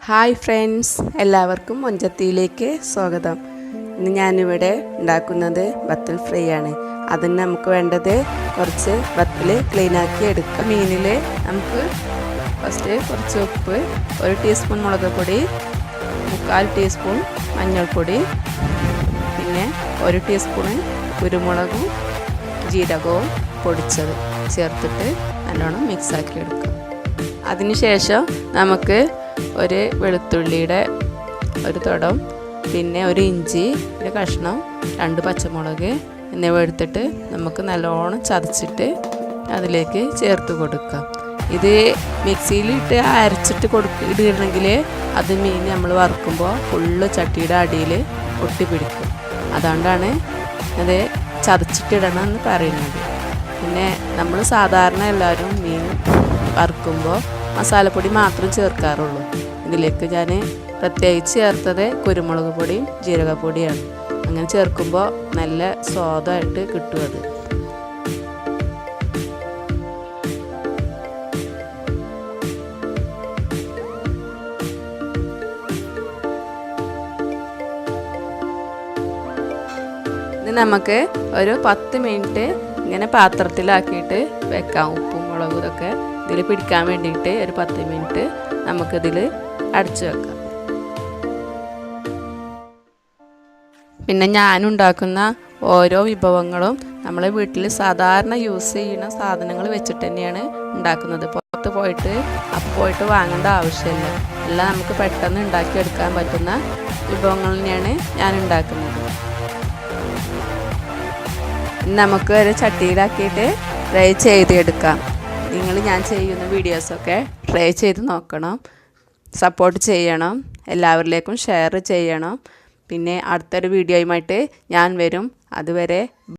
Hi friends, എല്ലാവർക്കും മൊഞ്ചത്തിയിലേക്ക് സ്വാഗതം. ഇന്ന് ഞാനിവിടെ ഉണ്ടാക്കുന്നത് ബത്തൽ ഫ്രൈ ആണ്. അതിന് നമുക്ക് വേണ്ടത് കുറച്ച് ബത്തൽ ക്ലീനാക്കി എടുക്കാം. മീനിൽ നമുക്ക് ഫസ്റ്റ് കുറച്ച് ഉപ്പ്, 1 ടീസ്പൂൺ മുളക് പൊടി, 3/4 ടീസ്പൂൺ മഞ്ഞൾപ്പൊടി, പിന്നെ 1 ടീസ്പൂൺ കുരുമുളകും ജീരകവും പൊടിച്ചത് ചേർത്തിട്ട് നല്ലോണം മിക്സാക്കി എടുക്കാം. അതിനുശേഷം നമുക്ക് ഒരു വെളുത്തുള്ളിയുടെ ഒരു തുടം, പിന്നെ ഒരു ഇഞ്ചി, ഒരു കഷ്ണം, 2 പച്ചമുളക് എന്നിവ എടുത്തിട്ട് നമുക്ക് നല്ലോണം ചതച്ചിട്ട് അതിലേക്ക് ചേർത്ത് കൊടുക്കാം. ഇത് മിക്സിയിലിട്ട് അരച്ചിട്ട് ഇടണമെങ്കിൽ അത് മീൻ നമ്മൾ വറുക്കുമ്പോൾ ഫുള്ള് ചട്ടിയുടെ അടിയിൽ ഒട്ടിപ്പിടിക്കും. അതുകൊണ്ടാണ് അത് ചതച്ചിട്ടിടണം എന്ന് പറയുന്നത്. പിന്നെ നമ്മൾ സാധാരണ എല്ലാവരും മീൻ വറുക്കുമ്പോൾ മസാലപ്പൊടി മാത്രം ചേർക്കാറുള്ളൂ. ഇതിലേക്ക് ഞാൻ പ്രത്യേകിച്ച് ചേർത്തത് കുരുമുളക് പൊടിയും ജീരകപ്പൊടിയാണ്. അങ്ങനെ ചേർക്കുമ്പോൾ നല്ല സ്വാദായിട്ട് കിട്ടും. അത് ഇത് നമുക്ക് ഒരു 10 മിനിറ്റ് ഇങ്ങനെ പാത്രത്തിലാക്കിയിട്ട് വെക്കാം. ഉപ്പും മുളകും ഇതൊക്കെ ഇതിൽ പിടിക്കാൻ വേണ്ടിയിട്ട് ഒരു 10 മിനിറ്റ് നമുക്കിതിൽ അടച്ചു വെക്കാം. പിന്നെ ഞാനുണ്ടാക്കുന്ന ഓരോ വിഭവങ്ങളും നമ്മളെ വീട്ടിൽ സാധാരണ യൂസ് ചെയ്യുന്ന സാധനങ്ങൾ വെച്ചിട്ട് തന്നെയാണ് ഉണ്ടാക്കുന്നത്. പുറത്ത് പോയിട്ട് വാങ്ങേണ്ട ആവശ്യമില്ല. എല്ലാം നമുക്ക് പെട്ടെന്ന് ഉണ്ടാക്കിയെടുക്കാൻ പറ്റുന്ന വിഭവങ്ങൾ തന്നെയാണ് ഞാൻ ഉണ്ടാക്കുന്നത്. നമുക്ക് ഒരു ചട്ടിയിലാക്കിയിട്ട് ഫ്രൈ ചെയ്തെടുക്കാം. ഞാൻ ചെയ്യുന്ന വീഡിയോസൊക്കെ ട്രൈ ചെയ്ത് നോക്കണം, സപ്പോർട്ട് ചെയ്യണം, എല്ലാവരിലേക്കും ഷെയർ ചെയ്യണം. പിന്നെ അടുത്തൊരു വീഡിയോയുമായിട്ട് ഞാൻ വരും. അതുവരെ